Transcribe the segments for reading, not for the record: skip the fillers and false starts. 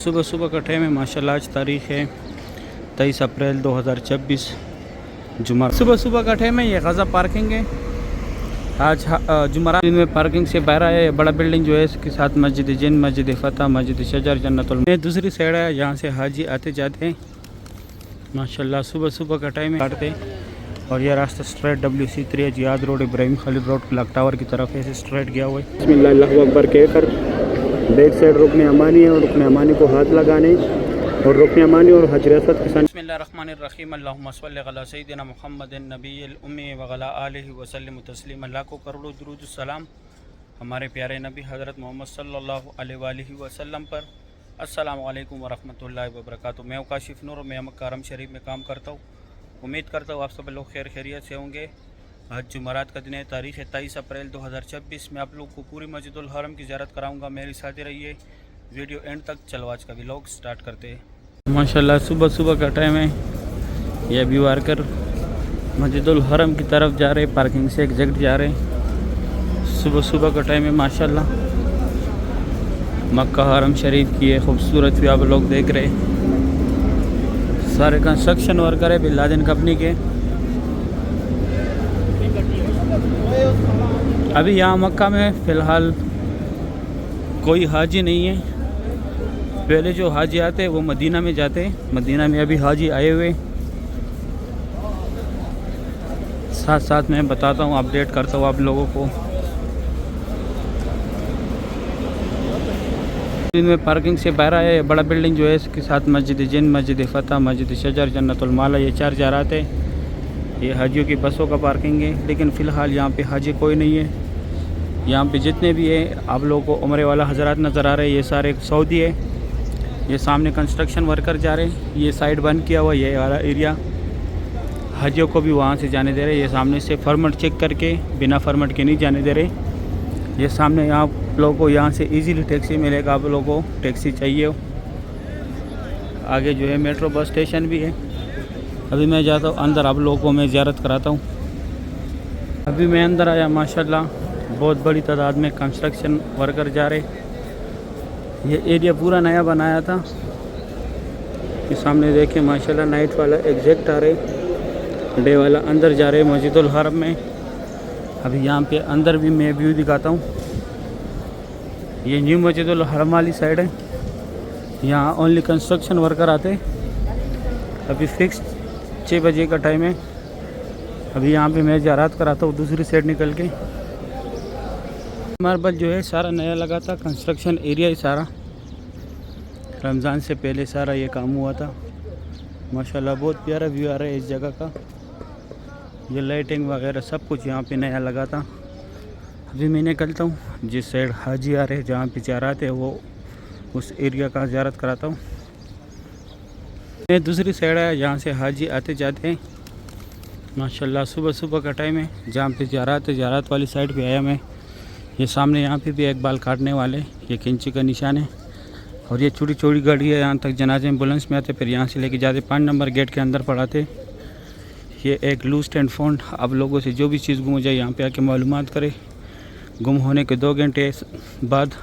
सुबह सुबह का टाइम है माशाल्लाह। आज तारीख़ है 23 अप्रैल 2026 जुमा। सुबह सुबह का टाइम है। ये गज़ा पार्किंग है। आज जुमरात दिन में पार्किंग से बाहर आया है। बड़ा बिल्डिंग जो है इसके साथ मस्जिद जिन, मस्जिद फ़तह, मस्जिद शजर, जन्नतुल। ये दूसरी साइड है, यहाँ से हाजी आते जाते हैं माशाल्लाह। सुबह सुबह का टाइम है काटते। और यह रास्ता straight WC3 Ziyad road, Ibrahim Khalid road, clock tower की तरफ है, स्ट्रेट गया हुआ है। बिस्मिल्लाह अल्लाहु अकबर कहकर बैक साइड रुकन अमानी है और रुकन अमानी को हाथ लगाने और रुकन अमानी और हजर असवद के साथ बिस्मिल्लाहिर्रहमानिर्रहीम अल्लाहुम्मा सल्लि अला सय्यिदिना मुहम्मदिन नबिय्यिल उम्मी व अला आलिहि व सल्लिम तस्लीमा। लाखों करोड़ों दुरूद सलाम हमारे प्यारे नबी हज़रत मोहम्मद सल्लल्लाहु अलैहि वसल्लम पर। अस्सलामु अलैकुम व रहमतुल्लाहि व बरकातुहू। मैं काशिफ नूर, मैं मक्का हरम शरीफ में काम करता हूँ। उम्मीद करता हूँ आप सब लोग खैर खैरियत से होंगे। आज जुमरात का दिन है, तारीख़ है 23 अप्रैल 2026। मैं आप लोग को पूरी मस्जिदुल हरम की ज़ियारत कराऊंगा। मेरे साथ ही रहिए, वीडियो एंड तक। चलो आज का व्लॉग स्टार्ट करते हैं। माशाल्लाह सुबह सुबह का टाइम है। ये अभी वारकर मस्जिदुल हरम की तरफ जा रहे, पार्किंग से एग्जैक्ट जा रहे। सुबह सुबह का टाइम है माशाल्लाह। मक्का हरम शरीफ की है खूबसूरत भी आप लोग देख रहे। सारे कंस्ट्रक्शन वर्कर है बिन लादेन कंपनी के। अभी यहाँ मक्का में फ़िलहाल कोई हाजी नहीं है। पहले जो हाजी आते वो मदीना में जाते। मदीना में अभी हाजी आए हुए। साथ साथ मैं बताता हूँ, अपडेट करता हूँ आप लोगों को। दिन में पार्किंग से बाहर आया है। बड़ा बिल्डिंग जो है इसके साथ मस्जिद जिन, मस्जिद फ़तह, मस्जिद शजर, जन्नतुल माला, ये चार जारात है। ये हाजियों की बसों का पार्किंग है। लेकिन फ़िलहाल यहाँ पे हाजी कोई नहीं है। यहाँ पे जितने भी है आप लोगों को उम्रे वाला हजरात नज़र आ रहे हैं, ये सारे सऊदी है। ये सामने कंस्ट्रक्शन वर्कर जा रहे हैं। ये साइड बंद किया हुआ ये वाला एरिया, हाजियों को भी वहाँ से जाने दे रहे। ये सामने से फॉर्मेट चेक करके बिना फॉर्मेट के नहीं जाने दे रहे। ये सामने आप लोगों को यहाँ से इजीली टैक्सी मिलेगा। आप लोगों को टैक्सी चाहिए हो। आगे जो है मेट्रो बस स्टेशन भी है। अभी मैं जाता हूँ अंदर, आप लोगों को मैं ज़ियारत कराता हूँ। अभी मैं अंदर आया माशाल्लाह। बहुत बड़ी तादाद में कंस्ट्रक्शन वर्कर जा रहे। ये एरिया पूरा नया बनाया था। ये सामने देखें माशाल्लाह, नाइट वाला एग्जैक्ट आ रहे, डे वाला अंदर जा रहे मस्जिदुल हरम में। अभी यहाँ पे अंदर भी मैं व्यू दिखाता हूँ। ये न्यू मस्जिदुल हरम वाली साइड है। यहाँ ओनली कंस्ट्रक्शन वर्कर आते। अभी फिक्स 6 बजे का टाइम है। अभी यहाँ पे मैं ज़ियारत कराता हूँ दूसरी साइड निकल के। मार्बल जो है सारा नया लगा था। कंस्ट्रक्शन एरिया ही सारा रमज़ान से पहले सारा ये काम हुआ था। माशाल्लाह बहुत प्यारा व्यू आ रहा है इस जगह का। ये लाइटिंग वगैरह सब कुछ यहाँ पे नया लगा था। अभी मैं निकलता हूँ जिस साइड हाजी आ रहे, जहाँ पे ज़ियारत है वो उस एरिया का ज़ियारत कराता हूँ। मैं दूसरी साइड है, यहाँ से हाजी आते जाते हैं माशाल्लाह। सुबह सुबह का टाइम है। जहाँ पे ज़ियारत है, ज़ियारत वाली साइड पे आया मैं। ये सामने यहाँ पे भी एक बाल काटने वाले, ये कैंची का निशान है। और ये छोटी छोटी गाड़ी है, यहाँ तक जनाजे एम्बुलेंस में आते, फिर यहाँ से लेके जाते 5 नंबर गेट के अंदर पड़ाते। ये एक लूस्ट एंड फाउंड। आप लोगों से जो भी चीज़ गुम हो जाए यहाँ पे आके मालूमात करें। गुम होने के 2 घंटे बाद।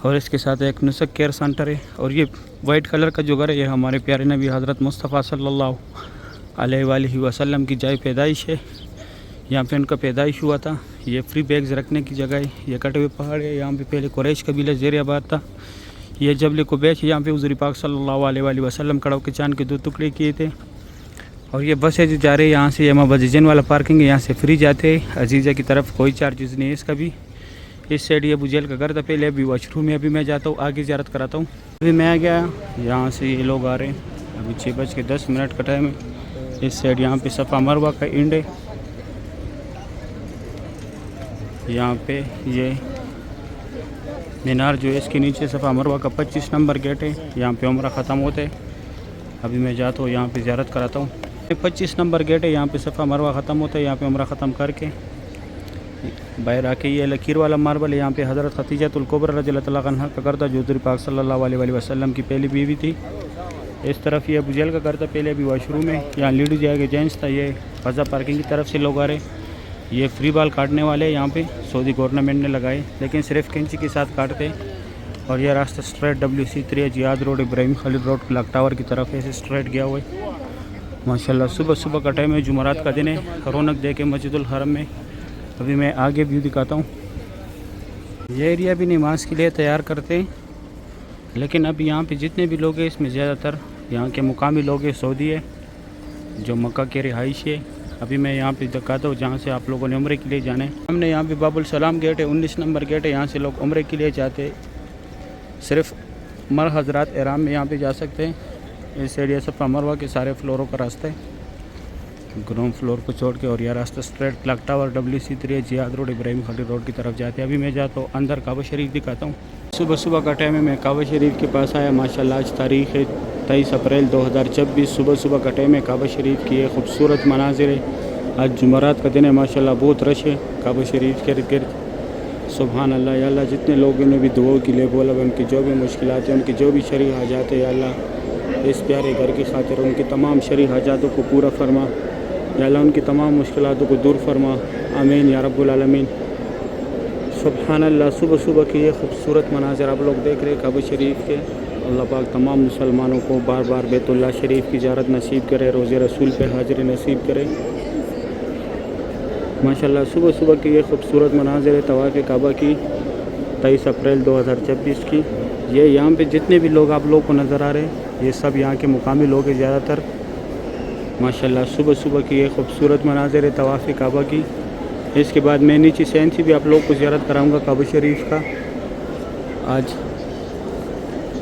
और इसके साथ एक नुसक केयर सेंटर है। और ये वाइट कलर का जो घर है, ये हमारे प्यारे नबी हज़रत मुस्तफ़ा सल्लल्लाहु अलैहि वसल्लम की जाए पैदाइश है। यहाँ पे उनका पैदाइश हुआ था। ये फ्री बैग्स रखने की जगह है। ये कटे हुए पहाड़ है। यहाँ पे पहले कुरैश कबीला ज़ेर आबाद था। ये जबल कुबैश है। यहाँ पे हुज़ूर पाक सल्लल्लाहु अलैहि वसल्लम कड़व के चांद के 2 टुकड़े किए थे। और ये बसें जो जा रही है यहाँ से, मस्जिद वाला पार्किंग है, यहाँ से फ्री जाते हैं अजीज़ा की तरफ। कोई चार्जेस नहीं है इसका भी। इस साइड ये बुझेल का घर था पहले। अभी वॉशरूम में अभी मैं जाता हूँ, आगे ज़ियारत कराता हूँ। अभी मैं आ गया, यहाँ से ये लोग आ रहे हैं। अभी 6:10 का टाइम है। इस साइड यहाँ पे सफ़ा मरवा का इंड है। यहाँ पे ये मीनार जो है इसके नीचे सफ़ा मरवा का 25 नंबर गेट है। यहाँ पे उम्रा ख़त्म होते है। अभी मैं जाता हूँ यहाँ पे ज़ियारत कराता हूँ। 25 नंबर गेट है। यहाँ पे सफ़ा मरवा ख़त्म होता है। यहाँ पे उम्रा ख़त्म करके बाहर आके ये लकीर वाला मार्बल है। यहाँ पे हज़रत खतीजतुल कुबरा रज़ियल्लाहु तआला अन्हा का घर था, जो हुज़ूर पाक सल्लल्लाहु अलैहि वसल्लम की पहली बीवी थी। इस तरफ ये बुझेल का घर था पहले। अभी वॉशरूम है। यहाँ लेडीज जाएगा, जेंट्स था। ये गज़ा पार्किंग की तरफ से लोग आ रहे। ये फ्री बाल काटने वाले यहाँ पे सऊदी गवर्नमेंट ने लगाए, लेकिन सिर्फ कैंची के साथ काटते। और ये रास्ता straight WC3 Ziyad road Ibrahim Khalid road clock tower की तरफ ऐसे स्ट्रेट गया हुआ है। माशाल्लाह सुबह सुबह का टाइम है, जुमरात का दिन है, रौनक देखे मस्जिदुल हरम में। अभी मैं आगे व्यू दिखाता हूँ। ये एरिया भी नमाज के लिए तैयार करते हैं, लेकिन अब यहाँ पे जितने भी लोग हैं इसमें ज़्यादातर यहाँ के मुकामी लोग हैं, सऊदी है जो मक्का के रिहाइश है। अभी मैं यहाँ पे दिखाता हूँ जहाँ से आप लोगों ने उम्रे के लिए जाना है। हमने यहाँ पे बाबुल सलाम गेट है, 19 नंबर गेट है, यहाँ से लोग उम्रे के लिए जाते सिर्फ मर हजरात एहराम में यहाँ पे जा सकते हैं। इस एरिया से मरवा के सारे फ्लोरों का रास्ता है, ग्राउंड फ्लोर को छोड़ के। और यह रास्ता straight clock tower WC3 Ziyad road Ibrahim Khalid road की तरफ जाते हैं। अभी मैं जाता हूँ अंदर काबा शरीफ दिखाता हूँ। सुबह सुबह का टाइम है, मैं काबा शरीफ के पास आया। माशाल्लाह आज तारीख़ है 23 अप्रैल 2026। सुबह सुबह का टाइम है, काबा शरीफ की ये खूबसूरत मनाजिर है। आज जुमरात का दिन है, माशाल्लाह बहुत रश है काबा शरीफ के इर्द गिर्द। सुभान अल्लाह, या अल्लाह जितने लोगों ने भी दुआओं के लिए बोला, उनकी जो भी मुश्किलात हैं, उनकी जो भी शरई हाजात है, या अल्लाह इस प्यारे घर की खातिर उनकी तमाम शरई हाजातों को पूरा फरमा, या अल्लाह उनकी तमाम मुश्किलातों को दूर फरमा। आमीन या रब्बुल आलमीन। सुभान अल्लाह, सुबह सुबह की ये खूबसूरत मनाज़िर आप लोग देख रहे हैं काबा शरीफ के। अल्लाह पाक तमाम मुसलमानों को बार बार बैतुल्लाह शरीफ की ज़ियारत नसीब करे, रोज़े रसूल पे हाज़िरी नसीब करे। माशाल्लाह सुबह सुबह की ये खूबसूरत मनाज़िर है तवाफ़ काबा की 23 अप्रैल 2026 की। ये यहाँ पे जितने भी लोग आप लोगों को नज़र आ रहे हैं, ये सब यहाँ के मुकामी लोग हैं ज़्यादातर। माशाल्लाह सुबह सुबह की ये खूबसूरत मनाज़िर है तवाफ़ काबा की। इसके बाद मैं नीचे सैन से भी आप लोगों को ज़ियारत कराऊंगा काबा शरीफ का। आज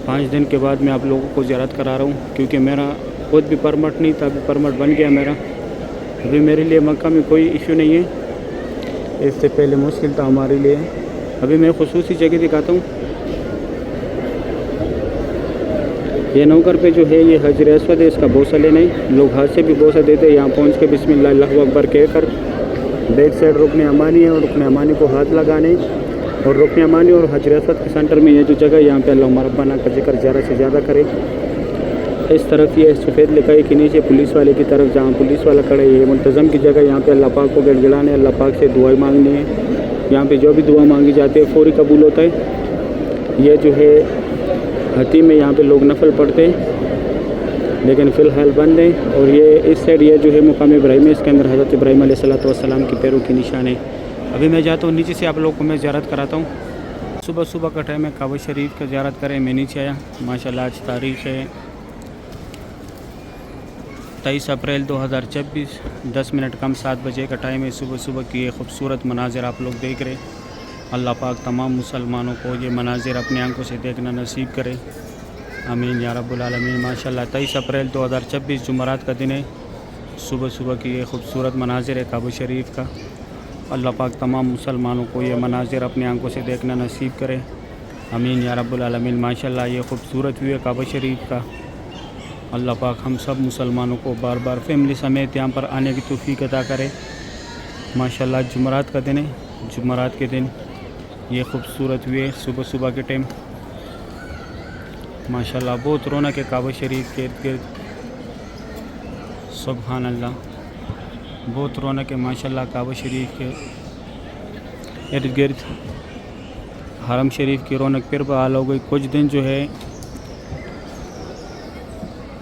5 दिन के बाद मैं आप लोगों को ज़ियारत करा रहा हूँ, क्योंकि मेरा खुद भी परमिट नहीं था, अभी परमिट बन गया मेरा। अभी मेरे लिए मक्का में कोई इशू नहीं है, इससे पहले मुश्किल था हमारे लिए। अभी मैं खुसूसी जगह दिखाता हूँ। ये नौकर पे जो है ये हजर अस्वद है, इसका बोसा लेना है। लोग हाथ से भी बोसा देते हैं। यहाँ पहुँच के बिस्मिल्लाह अल्लाहु अकबर कहकर बैक साइड रुकने अमानी है, और रुकने अमानी को हाथ लगाने, और रुकने अमानी और हजर अस्वद के सेंटर में ये जो जगह यहाँ पे अल्लाह रब्बाना का जिक्र ज़्यादा से ज़्यादा करे। इस तरफ ये सफ़ेद लिखाई के नीचे पुलिस वाले की तरफ जहाँ पुलिस वाला खड़े, ये मुल्तज़म की जगह। यहाँ पे अल्लाह पाक को गिड़गिड़ाने, अल्लाह पाक से दुआएं मांगनी है। यहाँ पे जो भी दुआ मांगी जाती है फौरी कबूल होता है। ये जो है हतीम में यहाँ पे लोग नफल पढ़ते हैं, लेकिन फ़िलहाल बंद है। और ये इस साइड ये जो है मुकाम इब्राहिम है, इसके अंदर हज़रत इब्राहिम अलैहिस्सलाम की पैरों की निशान है। अभी मैं जाता हूँ नीचे से, आप लोग को मैं ज़ियारत कराता हूँ। सुबह सुबह का टाइम है, काबा शरीफ का ज़ियारत करें। मैं नीचे आया। माशाल्लाह आज तारीख़ है 23 अप्रैल 2026, 10 मिनट कम 7 बजे का टाइम है। सुबह सुबह की ये खूबसूरत मनाजिर आप लोग देख रहे। अल्लाह पाक तमाम मुसलमानों को ये मनाजिर अपनी आंखों से देखना नसीब करे। आमीन या रब्बुल आलमीन। माशाल्लाह 23 अप्रैल 2026 जुमरात का दिन है। सुबह सुबह की ये खूबसूरत मनाजिर है काबा शरीफ का। अल्लाह पाक तमाम मुसलमानों को ये मनाजिर अपनी आंखों से देखना नसीब करे। आमीन या रब्बुल आलमीन। माशाल्लाह ये खूबसूरत व्यू है काबा शरीफ का। अल्लाह पाक हम सब मुसलमानों को बार बार फैमिली समेत यहाँ पर आने की तौफीक अता करे। माशाल्लाह जुमरात का दिन है। जुमरात के दिन ये खूबसूरत व्यू है सुबह सुबह के टाइम। माशाल्लाह बहुत रौनक है काबा शरीफ के इर्द गिर्द। सुभान अल्लाह, बहुत रौनक है माशाल्लाह काबा शरीफ के इर्द गिर्द। हरम शरीफ की रौनक फिर बहाल हो गई। कुछ दिन जो है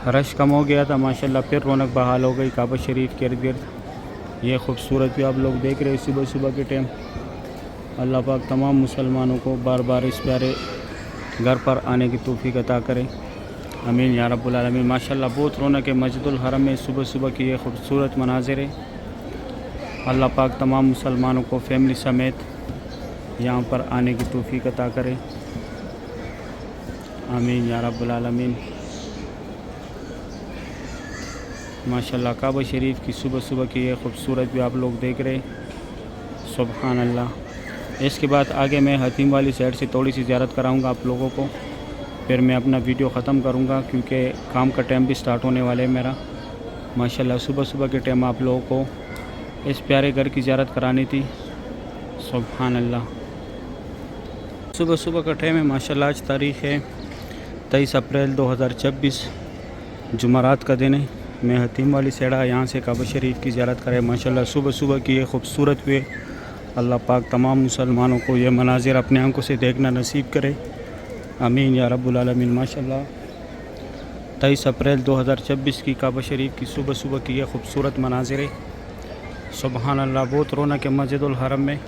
रश कम हो गया था, माशाल्लाह फिर रौनक बहाल हो गई काबा शरीफ के इर्द गिर्द। ये खूबसूरत भी आप लोग देख रहे हैं सुबह सुबह के टाइम। अल्लाह पाक तमाम मुसलमानों को बार बार इस प्यारे घर पर आने की तौफीक अता करे। आमीन या रब्बुल आलमीन। माशाल्लाह बहुत रौनक है मस्जिदुल हरम में। सुबह सुबह की ये खूबसूरत मनाजिर है। अल्लाह पाक तमाम मुसलमानों को फैमिली समेत यहाँ पर आने की तौफीक अता करे। आमीन या रब्बुल आलमीन। माशाल्लाह काबा शरीफ की सुबह सुबह की ये खूबसूरत भी आप लोग देख रहे। सुभान अल्लाह। इसके बाद आगे मैं हतीम वाली साइड से थोड़ी सी ज़ियारत कराऊंगा आप लोगों को, फिर मैं अपना वीडियो ख़त्म करूंगा क्योंकि काम का टाइम भी स्टार्ट होने वाला है मेरा। माशाल्लाह सुबह सुबह के टाइम आप लोगों को इस प्यारे घर की ज़ियारत करानी थी। सुभान अल्लाह। सुबह सुबह का टाइम है। माशाल्लाह आज तारीख़ है 23 अप्रैल 2026, जुमरात का दिन है। मैं हतीम वाली सेड़ा यहाँ से काबा शरीफ की ज़ियारत करें। माशाल्लाह सुबह सुबह की ये खूबसूरत हुए। अल्लाह पाक तमाम मुसलमानों को ये मनाजिर अपने आंखों से देखना नसीब करे। आमीन या रब्बुल आलमीन। माशाल्लाह 23 अप्रैल 2026 की काबा शरीफ की सुबह सुबह की यह खूबसूरत मनाजिर है। सुबहान अल्लाह, बहुत रौनक है मस्जिदुल हरम में।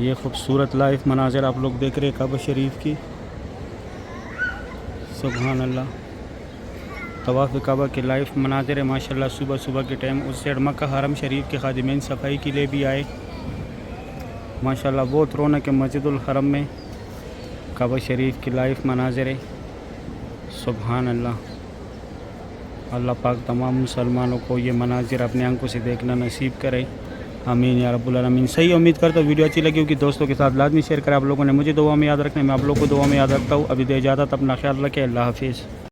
ये खूबसूरत लाइव मनाजिर आप लोग देख रहे हैं काबा शरीफ की। सुबहान अल्लाह, तवाफ़ काबा के लाइव मनाजिर है माशाल्लाह। सुबह सुबह के टाइम उस साइड मक्का हरम शरीफ के खादिमीन सफाई के लिए भी आए माशाल्लाह। बहुत रौनक है मस्जिदुल हरम में काबा शरीफ की लाइव मनाजिर है। सुबहान अल्लाह, अल्लाह पाक तमाम मुसलमानों को ये मनाजिर अपने आंखों से देखना नसीब करे। आमीन या रब्बुल आलमीन। सही उम्मीद करता हूँ वीडियो अच्छी लगी होगी, दोस्तों के साथ लाजमी शेयर करें। आप लोगों ने मुझे दुआ में याद रखना, मैं आप लोगों को दुआ में याद रखता हूँ। अभी दे इजाज़त, अपना ख्याल रखें। अल्लाह हाफिज़।